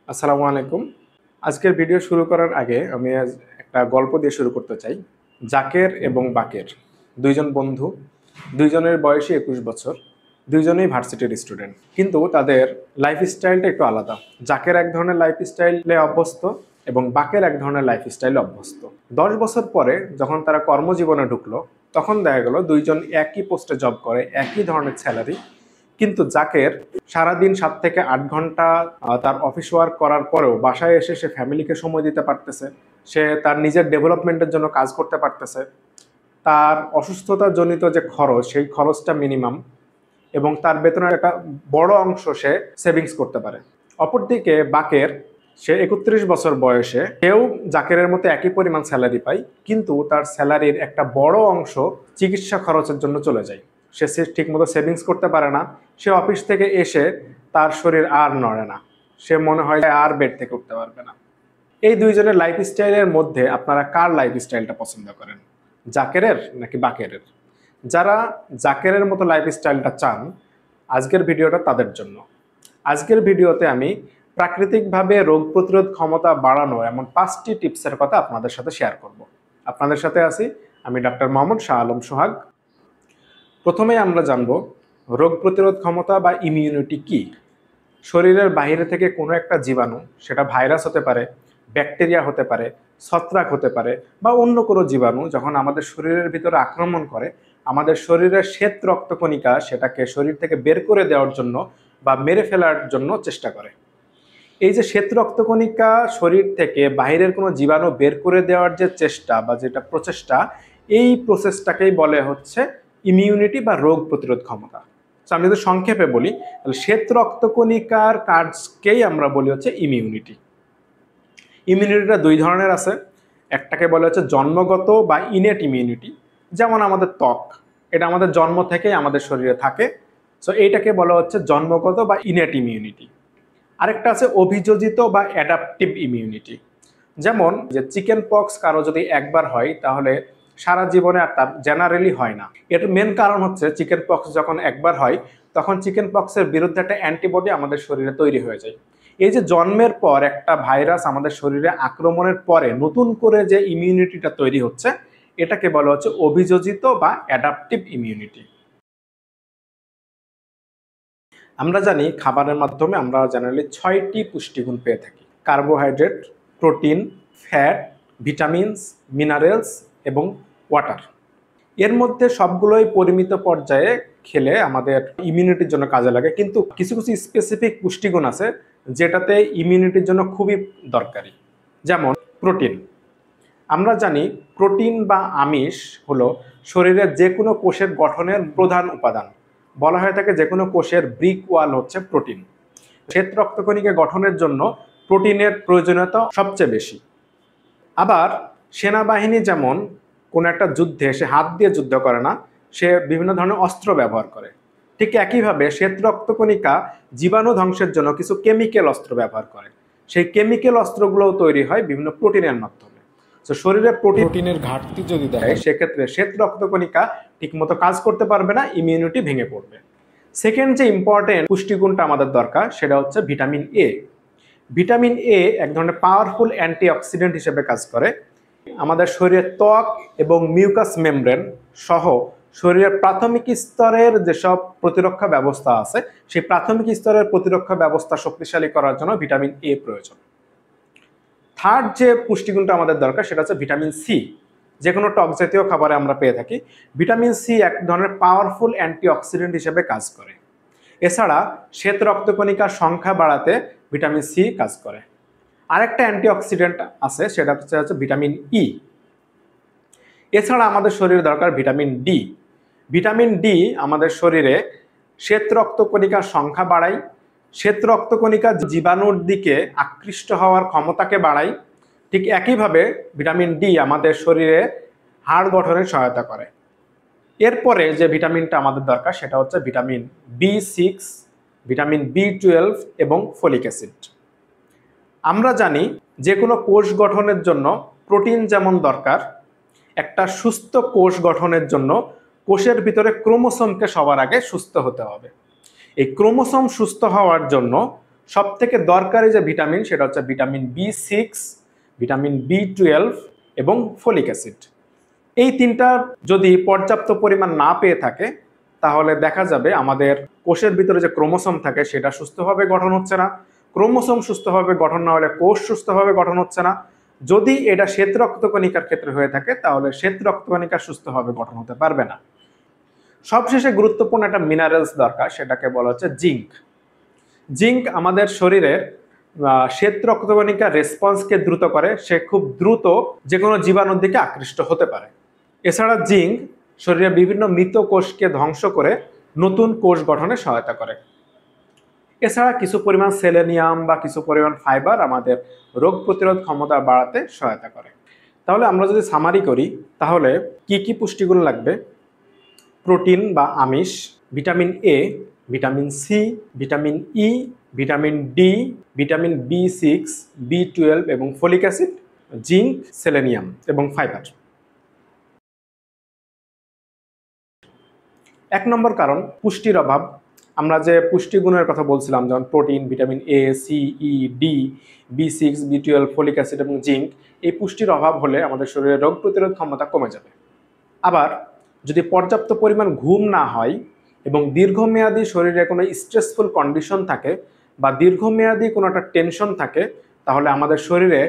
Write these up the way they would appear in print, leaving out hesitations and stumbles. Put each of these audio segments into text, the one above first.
আসসালামু আলাইকুম। আজকের ভিডিও শুরু করার আগে আমি আজ একটা গল্প দিয়ে শুরু করতে চাই। জাকের এবং বাকের দুইজন বন্ধু, দুইজনের বয়সই ২১ বছর, দুইজনেই ভার্সিটির স্টুডেন্ট। কিন্তু তাদের লাইফস্টাইলটা একটু আলাদা। জাকের এক ধরনের লাইফস্টাইলে অভ্যস্ত এবং বাকের এক ধরনের লাইফস্টাইলে অভ্যস্ত। ১০ বছর পরে যখন তারা কর্মজীবনে ঢুকলো, তখন দেখা গেল দুইজন একই পোস্টে জব করে, একই ধরনের স্যালারি। কিন্তু জাকের সারাদিন ৭ থেকে ৮ ঘন্টা তার অফিস ওয়ার্ক করার পরেও বাসায় এসে সে ফ্যামিলিকে সময় দিতে পারতেছে, সে তার নিজের ডেভেলপমেন্টের জন্য কাজ করতে পারতেছে, তার অসুস্থতাজনিত যে খরচ সেই খরচটা মিনিমাম, এবং তার বেতনের একটা বড় অংশ সে সেভিংস করতে পারে। অপরদিকে বাকের, সে ৩১ বছর বয়সে, সেও জাকেরের মতো একই পরিমাণ স্যালারি পায়, কিন্তু তার স্যালারির একটা বড় অংশ চিকিৎসা খরচের জন্য চলে যায়। সে ঠিকমতো সেভিংস করতে পারে না। সে অফিস থেকে এসে তার শরীর আর নড়ে না, সে মনে হয় আর বেড থেকে উঠতে পারবে না। এই দুইজনের লাইফস্টাইলের মধ্যে আপনারা কার লাইফস্টাইলটা পছন্দ করেন, জাকেরের নাকি বাকেরের? যারা জাকেরের মতো লাইফস্টাইলটা চান, আজকের ভিডিওটা তাদের জন্য। আজকের ভিডিওতে আমি প্রাকৃতিকভাবে রোগ প্রতিরোধ ক্ষমতা বাড়ানো এমন 5টি টিপসের কথা আপনাদের সাথে শেয়ার করব। আপনাদের সাথে আছি আমি ডাক্তার মোহাম্মদ শাহ আলম সোহাগ। প্রথমেই আমরা জানব রোগ প্রতিরোধ ক্ষমতা বা ইমিউনিটি কি। শরীরের বাইরে থেকে কোনো একটা জীবাণু, সেটা ভাইরাস হতে পারে, ব্যাকটেরিয়া হতে পারে, ছত্রাক হতে পারে, বা অন্য কোনো জীবাণু যখন আমাদের শরীরের ভিতরে আক্রমণ করে, আমাদের শরীরের শ্বেত রক্তকণিকা সেটাকে শরীর থেকে বের করে দেওয়ার জন্য বা মেরে ফেলার জন্য চেষ্টা করে। এই যে শ্বেত রক্তকণিকা শরীর থেকে বাইরের কোনো জীবাণু বের করে দেওয়ার যে চেষ্টা বা যেটা প্রচেষ্টা, এই প্রসেসটাকেই বলে হচ্ছে ইমিউনিটি বা রোগ প্রতিরোধ ক্ষমতা। আমি যদি সংক্ষেপে বলি, তাহলে শ্বেত রক্তকণিকার কাজকেই আমরা বলি হচ্ছে ইমিউনিটি। ইমিউনিটিটা দুই ধরনের আছে। একটাকে বলে হচ্ছে জন্মগত বা ইনেট ইমিউনিটি, যেমন আমাদের ত্বক, এটা আমাদের জন্ম থেকেই আমাদের শরীরে থাকে, সো এইটাকে বলা হচ্ছে জন্মগত বা ইনেট ইমিউনিটি। আরেকটা আছে অভিযোজিত বা অ্যাডাপটিভ ইমিউনিটি। যেমন যে চিকেন পক্স কারো যদি একবার হয়, তাহলে সারা জীবনে আর তার জেনারেলি হয় না। এর মেন কারণ হচ্ছে চিকেন পক্স যখন একবার হয়, তখন চিকেন পক্সের বিরুদ্ধে একটা অ্যান্টিবডি আমাদের শরীরে তৈরি হয়ে যায়। এই যে জন্মের পর একটা ভাইরাস আমাদের শরীরে আক্রমণের পরে নতুন করে যে ইমিউনিটিটা তৈরি হচ্ছে, এটাকে বলা হচ্ছে অভিযোজিত বা অ্যাডাপটিভ ইমিউনিটি। আমরা জানি খাবারের মাধ্যমে আমরা জেনারেলি 6টি পুষ্টিগুণ পেয়ে থাকি: carbohydrate, protein, fat, vitamins, minerals এবং ওয়াটার। এর মধ্যে সবগুলোই পরিমিত পর্যায়ে খেলে আমাদের ইমিউনিটির জন্য কাজে লাগে, কিন্তু কিছু কিছু স্পেসিফিক পুষ্টিগুণ আছে যেটাতে ইমিউনিটির জন্য খুবই দরকারি। যেমন প্রোটিন। আমরা জানি প্রোটিন বা আমিষ হলো শরীরের যে কোনো কোষের গঠনের প্রধান উপাদান। বলা হয়ে থাকে যে কোনো কোষের ব্রিক ওয়াল হচ্ছে প্রোটিন। শ্বেত রক্তকণিকা গঠনের জন্য প্রোটিনের প্রয়োজনীয়তা সবচেয়ে বেশি। আবার সেনাবাহিনী যেমন কোনো একটা যুদ্ধে সে হাত দিয়ে যুদ্ধ করে না, সে বিভিন্ন ধরনের অস্ত্র ব্যবহার করে, ঠিক একইভাবে শ্বেত রক্তকণিকা জীবাণু ধ্বংসের জন্য কিছু কেমিক্যাল অস্ত্র ব্যবহার করে। সেই কেমিক্যাল অস্ত্রগুলোও তৈরি হয় বিভিন্ন প্রোটিনের মাধ্যমে। তো শরীরে প্রোটিনের ঘাটতি যদি দেয়, সেক্ষেত্রে শ্বেত রক্তকণিকা ঠিকমতো কাজ করতে পারবে না, ইমিউনিটি ভেঙে পড়বে। সেকেন্ড যে ইম্পর্টেন্ট পুষ্টিগুণটা আমাদের দরকার, সেটা হচ্ছে ভিটামিন এ। ভিটামিন এ এক ধরনের পাওয়ারফুল অ্যান্টিঅক্সিডেন্ট হিসেবে কাজ করে। আমাদের শরীরের ত্বক এবং মিউকাস মেমব্রেন সহ শরীরের প্রাথমিক স্তরের যেসব প্রতিরক্ষা ব্যবস্থা আছে, সেই প্রাথমিক স্তরের প্রতিরক্ষা ব্যবস্থা শক্তিশালী করার জন্য ভিটামিন এ প্রয়োজন। থার্ড যে পুষ্টিগুণটা আমাদের দরকার, সেটা হচ্ছে ভিটামিন সি। যে কোনো টক জাতীয় খাবারে আমরা পেয়ে থাকি। ভিটামিন সি এক ধরনের পাওয়ারফুল অ্যান্টিঅক্সিডেন্ট হিসেবে কাজ করে। এছাড়া শ্বেত রক্তকণিকার সংখ্যা বাড়াতে ভিটামিন সি কাজ করে। আরেকটা অ্যান্টিঅক্সিডেন্ট আছে, সেটা হচ্ছে ভিটামিন ই। এছাড়া আমাদের শরীরে দরকার ভিটামিন ডি। ভিটামিন ডি আমাদের শরীরে শ্বেত রক্তকণিকার সংখ্যা বাড়ায়, শ্বেত রক্তকণিকা জীবাণুর দিকে আকৃষ্ট হওয়ার ক্ষমতাকে বাড়ায়। ঠিক একইভাবে ভিটামিন ডি আমাদের শরীরে হাড় গঠনে সহায়তা করে। এরপরে যে ভিটামিনটা আমাদের দরকার, সেটা হচ্ছে ভিটামিন বি6, ভিটামিন বি12 এবং ফলিক অ্যাসিড। আমরা জানি যে কোনো কোষ গঠনের জন্য প্রোটিন যেমন দরকার, একটা সুস্থ কোষ গঠনের জন্য কোষের ভিতরে ক্রোমোসোমকে সবার আগে সুস্থ হতে হবে। এই ক্রোমোসোম সুস্থ হওয়ার জন্য সব থেকে দরকারি যে ভিটামিন সেটা হচ্ছে ভিটামিন B6, ভিটামিন B12 এবং ফলিক অ্যাসিড। এই তিনটা যদি পর্যাপ্ত পরিমাণ না পেয়ে থাকে তাহলে দেখা যাবে আমাদের কোষের ভিতরে যে ক্রোমোসোম থাকে সেটা সুস্থভাবে গঠন হচ্ছে না। ক্রোমোসোম সুস্থভাবে গঠন না হলে কোষ সুস্থভাবে গঠন হচ্ছে না। যদি এটা শ্বেত রক্তকণিকার ক্ষেত্রে হয়ে থাকে তাহলে শ্বেত রক্তকণিকা সুস্থভাবে গঠন হতে পারবে না। সবশেষে গুরুত্বপূর্ণ একটা মিনারেলস দরকার, সেটাকে বলা হচ্ছে জিঙ্ক। জিঙ্ক আমাদের শরীরের শ্বেত রক্তকণিকার রেসপন্সকে দ্রুত করে, সে খুব দ্রুত যে কোনো জীবাণুর দিকে আকৃষ্ট হতে পারে। এছাড়া জিঙ্ক শরীরের বিভিন্ন মৃত কোষকে ধ্বংস করে নতুন কোষ গঠনে সহায়তা করে। এছাড়া কিছু পরিমাণ সেলেনিয়াম বা কিছু পরিমাণ ফাইবার আমাদের রোগ প্রতিরোধ ক্ষমতা বাড়াতে সহায়তা করে। তাহলে আমরা যদি সামারি করি তাহলে কি কি পুষ্টিগুণ লাগবে? প্রোটিন বা আমিষ, vitamin A, vitamin C, vitamin E, vitamin D, vitamin B6, B12 এবং ফলিক অ্যাসিড, জিঙ্ক, সেলেনিয়াম এবং ফাইবার। 1 নম্বর কারণ পুষ্টির অভাব। আমরা যে পুষ্টিগুণের কথা বলছিলাম, যেমন protein, vitamin A, C, E, D, B6, B12, folic acid এবং জিঙ্ক, এই পুষ্টির অভাব হলে আমাদের শরীরে রোগ প্রতিরোধ ক্ষমতা কমে যাবে। আবার যদি পর্যাপ্ত পরিমাণ ঘুম না হয় এবং দীর্ঘমেয়াদী শরীরে কোনো স্ট্রেসফুল কন্ডিশন থাকে বা দীর্ঘমেয়াদী কোনো একটা টেনশন থাকে তাহলে আমাদের শরীরে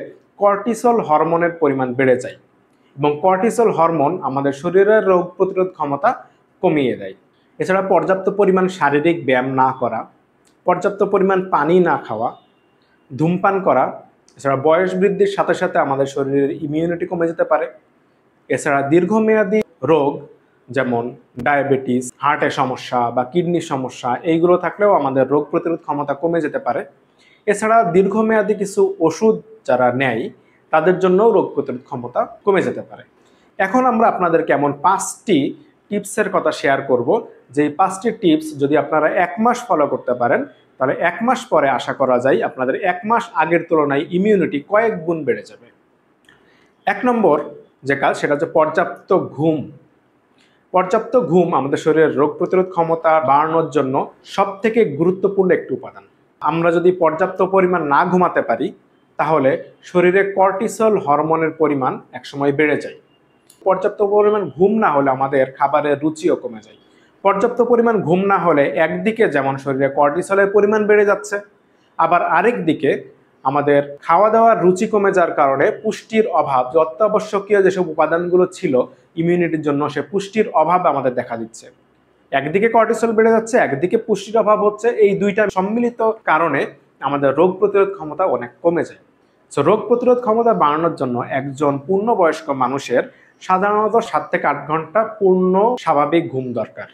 কর্টিসল হরমোনের পরিমাণ বেড়ে যায় এবং কর্টিসল হরমোন আমাদের শরীরের রোগ প্রতিরোধ ক্ষমতা কমিয়ে দেয়। এছাড়া পর্যাপ্ত পরিমাণ শারীরিক ব্যায়াম না করা, পর্যাপ্ত পরিমাণ পানি না খাওয়া, ধূমপান করা, এছাড়া বয়স বৃদ্ধির সাথে সাথে আমাদের শরীরের ইমিউনিটি কমে যেতে পারে। এছাড়া দীর্ঘমেয়াদী রোগ যেমন ডায়াবেটিস, হার্টের সমস্যা বা কিডনির সমস্যা, এইগুলো থাকলেও আমাদের রোগ প্রতিরোধ ক্ষমতা কমে যেতে পারে। এছাড়া দীর্ঘমেয়াদী কিছু ওষুধ যারা নেয় তাদের জন্যও রোগ প্রতিরোধ ক্ষমতা কমে যেতে পারে। এখন আমরা আপনাদেরকে এমন 5টি টিপসের কথা শেয়ার করব, যে এই 5টি টিপস যদি আপনারা 1 মাস ফলো করতে পারেন তাহলে 1 মাস পরে আশা করা যায় আপনাদের 1 মাস আগের তুলনায় ইমিউনিটি কয়েক গুণ বেড়ে যাবে। 1 নম্বর যে কাজ সেটা হচ্ছে পর্যাপ্ত ঘুম। পর্যাপ্ত ঘুম আমাদের শরীরের রোগ প্রতিরোধ ক্ষমতা বাড়ানোর জন্য সবথেকে গুরুত্বপূর্ণ একটি উপাদান। আমরা যদি পর্যাপ্ত পরিমাণ না ঘুমাতে পারি তাহলে শরীরে কর্টিসল হরমোনের পরিমাণ একসময় বেড়ে যায়। পর্যাপ্ত পরিমাণ ঘুম না হলে আমাদের খাবারের রুচিও কমে যায়। পর্যাপ্ত পরিমাণ ঘুম না হলে একদিকে যেমন শরীরে কর্টিসলের পরিমাণ বেড়ে যাচ্ছে, আবার আরেক দিকে আমাদের খাওয়া দাওয়ার রুচি কমে যাওয়ার কারণে পুষ্টির অভাব, যে অত্যাবশ্যকীয় যেসব উপাদানগুলো ছিল ইমিউনিটির জন্য, সে পুষ্টির অভাব আমাদের দেখা দিচ্ছে। একদিকে কর্টিসল বেড়ে যাচ্ছে, একদিকে পুষ্টির অভাব হচ্ছে। এই দুইটা সম্মিলিত কারণে আমাদের রোগ প্রতিরোধ ক্ষমতা অনেক কমে যায়। সো রোগ প্রতিরোধ ক্ষমতা বাড়ানোর জন্য একজন পূর্ণবয়স্ক মানুষের সাধারণত 7 থেকে 8 ঘন্টা পূর্ণ স্বাভাবিক ঘুম দরকার।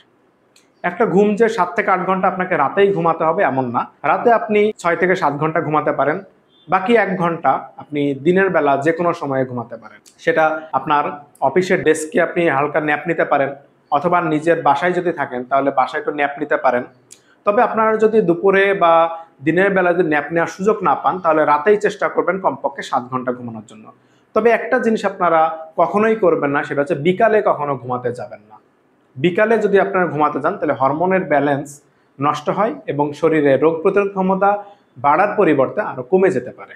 একটা ঘুম যে 7 থেকে 8 ঘন্টা আপনাকে রাতেই ঘুমাতে হবে এমন না। রাতে আপনি 6 থেকে 7 ঘন্টা ঘুমাতে পারেন, বাকি 1 ঘন্টা আপনি দিনের বেলা যে কোনো সময়ে ঘুমাতে পারেন। সেটা আপনার অফিসের ডেস্কে আপনি হালকা ন্যাপ নিতে পারেন, অথবা নিজের বাসায় যদি থাকেন তাহলে বাসায় একটু ন্যাপ নিতে পারেন। তবে আপনারা যদি দুপুরে বা দিনের বেলা যদি ন্যাপ নেওয়ার সুযোগ না পান তাহলে রাতেই চেষ্টা করবেন কমপক্ষে 7 ঘন্টা ঘুমানোর জন্য। তবে একটা জিনিস আপনারা কখনোই করবেন না, সেটা হচ্ছে বিকালে কখনো ঘুমাতে যাবেন না। বিকালে যদি আপনারা ঘুমাতে যান তাহলে হরমোনের ব্যালেন্স নষ্ট হয় এবং শরীরে রোগ প্রতিরোধ ক্ষমতা বাড়ার পরিবর্তে আরো কমে যেতে পারে।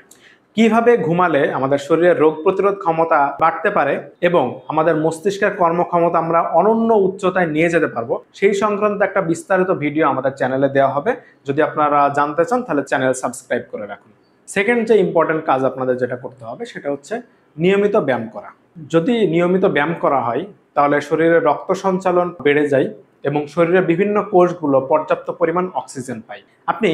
কিভাবে ঘুমালে আমাদের শরীরের রোগ প্রতিরোধ ক্ষমতা বাড়তে পারে এবং আমাদের মস্তিষ্কের কর্মক্ষমতা আমরা অনন্য উচ্চতায় নিয়ে যেতে পারবো, সেই সংক্রান্ত একটা বিস্তারিত ভিডিও আমাদের চ্যানেলে দেওয়া হবে। যদি আপনারা জানতে চান তাহলে চ্যানেল সাবস্ক্রাইব করে রাখুন। সেকেন্ড যে ইম্পর্টেন্ট কাজ আপনাদের যেটা করতে হবে সেটা হচ্ছে নিয়মিত ব্যায়াম করা। যদি নিয়মিত ব্যায়াম করা হয় তাহলে শরীরে রক্ত সঞ্চালন বেড়ে যায় এবং শরীরের বিভিন্ন কোষগুলো পর্যাপ্ত পরিমাণ অক্সিজেন পায়। আপনি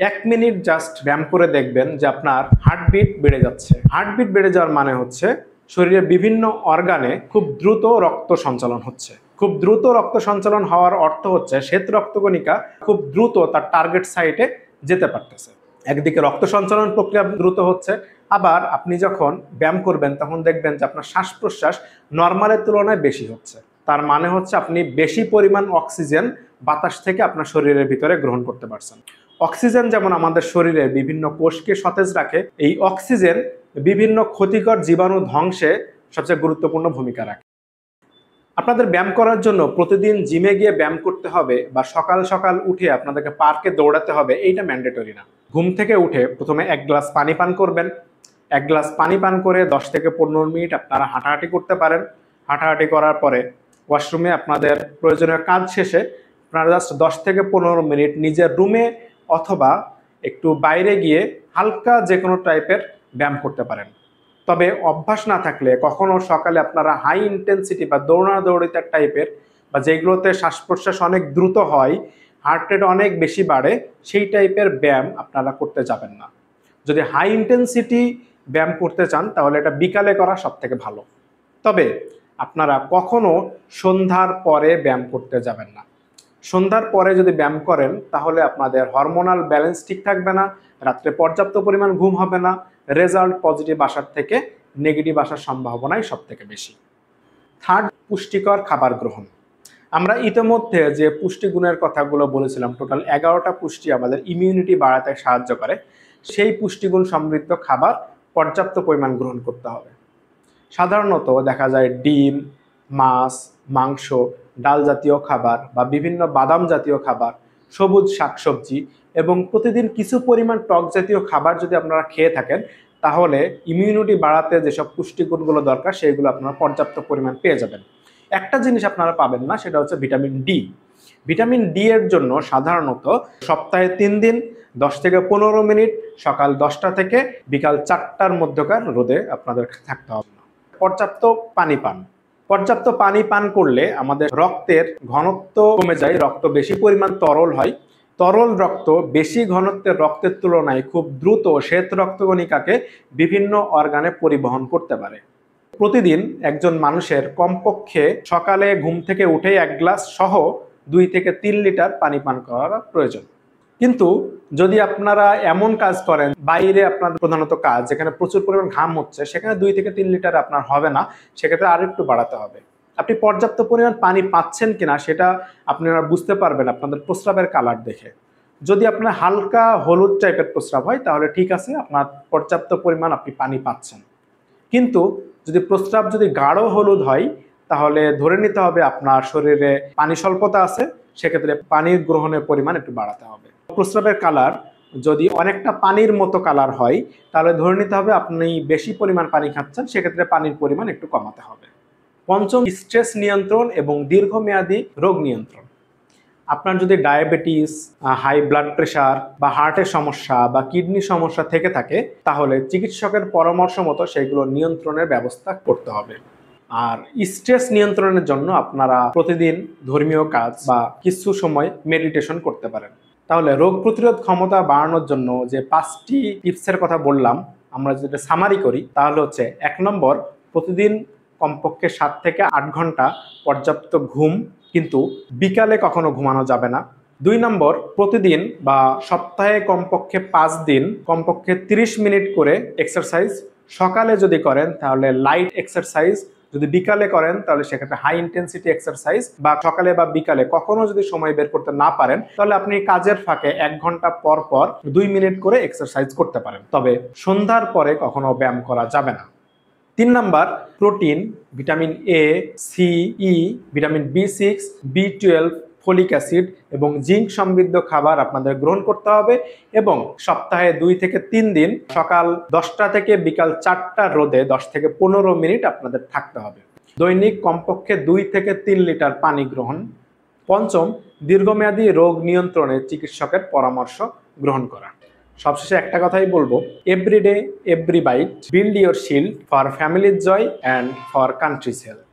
1 মিনিট জাস্ট ব্যায়াম করে দেখবেন যে আপনার হার্টবিট বেড়ে যাচ্ছে। হার্টবিট বেড়ে যাওয়ার মানে হচ্ছে শরীরের বিভিন্ন অর্গানে খুব দ্রুত রক্ত সঞ্চালন হচ্ছে। খুব দ্রুত রক্ত সঞ্চালন হওয়ার অর্থ হচ্ছে শ্বেত রক্তকণিকা খুব দ্রুত তার টার্গেট সাইটে যেতে পারতেছে। একদিকে রক্ত সঞ্চালন প্রক্রিয়া দ্রুত হচ্ছে, আবার আপনি যখন ব্যায়াম করবেন তখন দেখবেন যে আপনার শ্বাস প্রশ্বাস নর্মালের তুলনায় বেশি হচ্ছে। তার মানে হচ্ছে আপনি বেশি পরিমাণ অক্সিজেন বাতাস থেকে আপনার শরীরের ভিতরে গ্রহণ করতে পারছেন। অক্সিজেন যেমন আমাদের শরীরে বিভিন্ন কোষকে সতেজ রাখে, এই অক্সিজেন বিভিন্ন ক্ষতিকর জীবাণু ধ্বংসে সবচেয়ে গুরুত্বপূর্ণ ভূমিকা রাখে। আপনাদের ব্যায়াম করার জন্য প্রতিদিন জিমে গিয়ে ব্যায়াম করতে হবে বা সকাল সকাল উঠে আপনাদেরকে পার্কে দৌড়াতে হবে, এইটা ম্যান্ডেটরি না। ঘুম থেকে উঠে প্রথমে 1 গ্লাস পানি পান করবেন। 1 গ্লাস পানি পান করে 10 থেকে 15 মিনিট আপনারা হাঁটাহাঁটি করতে পারেন। হাঁটাহাঁটি করার পরে ওয়াশরুমে আপনাদের প্রয়োজনীয় কাজ শেষে আপনারা জাস্ট 10 থেকে 15 মিনিট নিজের রুমে অথবা একটু বাইরে গিয়ে হালকা যে কোনো টাইপের ব্যায়াম করতে পারেন। তবে অভ্যাস না থাকলে কখনো সকালে আপনারা হাই ইন্টেন্সিটি বা দৌড়াদৌড়িতে টাইপের বা যেগুলোতে শ্বাস প্রশ্বাস অনেক দ্রুত হয়, হার্ট রেট অনেক বেশি বাড়ে, সেই টাইপের ব্যায়াম আপনারা করতে যাবেন না। যদি হাই ইন্টেন্সিটি ব্যায়াম করতে চান তাহলে এটা বিকালে করা সব থেকে ভালো। তবে আপনারা কখনো সন্ধ্যার পরে ব্যায়াম করতে যাবেন না। সন্ধ্যার পরে যদি ব্যায়াম করেন তাহলে আপনাদের হরমোনাল ব্যালেন্স ঠিক থাকবে না, রাত্রে পর্যাপ্ত পরিমাণ ঘুম হবে না, রেজাল্ট পজিটিভ আসার থেকে নেগেটিভ আসার সম্ভাবনাই সব থেকে বেশি। থার্ড, পুষ্টিকর খাবার গ্রহণ। আমরা ইতিমধ্যে যে পুষ্টিগুণের কথাগুলো বলেছিলাম, টোটাল 11টা পুষ্টি আমাদের ইমিউনিটি বাড়াতে সাহায্য করে, সেই পুষ্টিগুণ সমৃদ্ধ খাবার পর্যাপ্ত পরিমাণ গ্রহণ করতে হবে। সাধারণত দেখা যায় ডিম, মাছ, মাংস, ডাল জাতীয় খাবার বা বিভিন্ন বাদাম জাতীয় খাবার, সবুজ শাকসবজি এবং প্রতিদিন কিছু পরিমাণ টক জাতীয় খাবার যদি আপনারা খেয়ে থাকেন তাহলে ইমিউনিটি বাড়াতে যেসব পুষ্টিগুণগুলো দরকার সেগুলো আপনারা পর্যাপ্ত পরিমাণ পেয়ে যাবেন। একটা জিনিস আপনারা পাবেন না, সেটা হচ্ছে ভিটামিন ডি। ভিটামিন ডি এর জন্য সাধারণত সপ্তাহে 3 দিন 10 থেকে 15 মিনিট সকাল 10টা থেকে বিকাল 4টার মধ্যকার রোদে আপনাদের থাকতে হবে। পর্যাপ্ত পানি পান। পর্যাপ্ত পানি পান করলে আমাদের রক্তের ঘনত্ব কমে যায়, রক্ত বেশি পরিমাণ তরল হয়। তরল রক্ত বেশি ঘনত্বের রক্তের তুলনায় খুব দ্রুত শ্বেত রক্তকণিকাকে বিভিন্ন অর্গানে পরিবহন করতে পারে। প্রতিদিন একজন মানুষের কমপক্ষে সকালে ঘুম থেকে উঠে 1 গ্লাস সহ 2 থেকে 3 লিটার পানি পান করা প্রয়োজন। কিন্তু যদি আপনারা এমন কাজ করেন, বাইরে আপনার প্রধানত কাজ যেখানে প্রচুর পরিমাণ ঘাম হচ্ছে, সেখানে 2 থেকে 3 লিটার আপনার হবে না, সেক্ষেত্রে আর একটু বাড়াতে হবে। আপনি পর্যাপ্ত পরিমাণ পানি পাচ্ছেন কিনা সেটা আপনারা বুঝতে পারবেন আপনাদের প্রস্রাবের কালার দেখে। যদি আপনার হালকা হলুদ টাইপের প্রস্রাব হয় তাহলে ঠিক আছে, আপনার পর্যাপ্ত পরিমাণ আপনি পানি পাচ্ছেন। কিন্তু যদি প্রস্রাব যদি গাঢ় হলুদ হয় তাহলে ধরে নিতে হবে আপনার শরীরে পানি স্বল্পতা আছে, সেক্ষেত্রে পানির গ্রহণের পরিমাণ একটু বাড়াতে হবে। প্রস্রাবের কালার যদি অনেকটা পানির মতো কালার হয় তাহলে ধরে নিতে হবে আপনি বেশি পরিমাণ পানি খাচ্ছেন, সেক্ষেত্রে পানির পরিমাণ একটু কমাতে হবে। পঞ্চম, স্ট্রেস নিয়ন্ত্রণ এবং দীর্ঘমেয়াদী রোগ নিয়ন্ত্রণ। আপনার যদি ডায়াবেটিস, হাই ব্লাড প্রেশার বা হার্টের সমস্যা বা কিডনির সমস্যা থেকে থাকে তাহলে চিকিৎসকের পরামর্শ মতো সেগুলো নিয়ন্ত্রণের ব্যবস্থা করতে হবে। আর স্ট্রেস নিয়ন্ত্রণের জন্য আপনারা প্রতিদিন ধর্মীয় কাজ বা কিছু সময় মেডিটেশন করতে পারেন। তাহলে রোগ প্রতিরোধ ক্ষমতা বাড়ানোর জন্য যে 5টি টিপসের কথা বললাম, আমরা যেটা সামারি করি তাহলে হচ্ছে 1 নম্বর, প্রতিদিন কমপক্ষে 7 থেকে 8 ঘন্টা পর্যাপ্ত ঘুম, কিন্তু বিকালে কখনো ঘুমানো যাবে না। 2 নম্বর, প্রতিদিন বা সপ্তাহে কমপক্ষে 5 দিন কমপক্ষে 30 মিনিট করে এক্সারসাইজ। সকালে যদি করেন তাহলে লাইট এক্সারসাইজ, যদি বিকালে করেন তাহলে সেক্ষেত্রে হাই ইন্টেন্সিটি এক্সারসাইজ। বা সকালে বা বিকালে কখনো যদি সময় বের করতে না পারেন তাহলে আপনি কাজের ফাঁকে 1 ঘন্টা পর পর 2 মিনিট করে এক্সারসাইজ করতে পারেন। তবে সন্ধ্যার পরে কখনো ব্যায়াম করা যাবে না। 3 number, protein, vitamin A, C, E, vitamin B6, B12, folic acid এবং জিঙ্ক সমৃদ্ধ খাবার আপনাদের গ্রহণ করতে হবে এবং সপ্তাহে 2 থেকে 3 দিন সকাল 10টা থেকে বিকাল 4টা রোদে 10 থেকে 15 মিনিট আপনাদের থাকতে হবে। দৈনিক কমপক্ষে 2 থেকে 3 লিটার পানি গ্রহণ। পঞ্চম, দীর্ঘমেয়াদী রোগ নিয়ন্ত্রণে চিকিৎসকের পরামর্শ গ্রহণ করা। সবশেষে একটা কথাই বলবো, everyday every bite, build your shield for ফ্যামিলির joy and for country's health.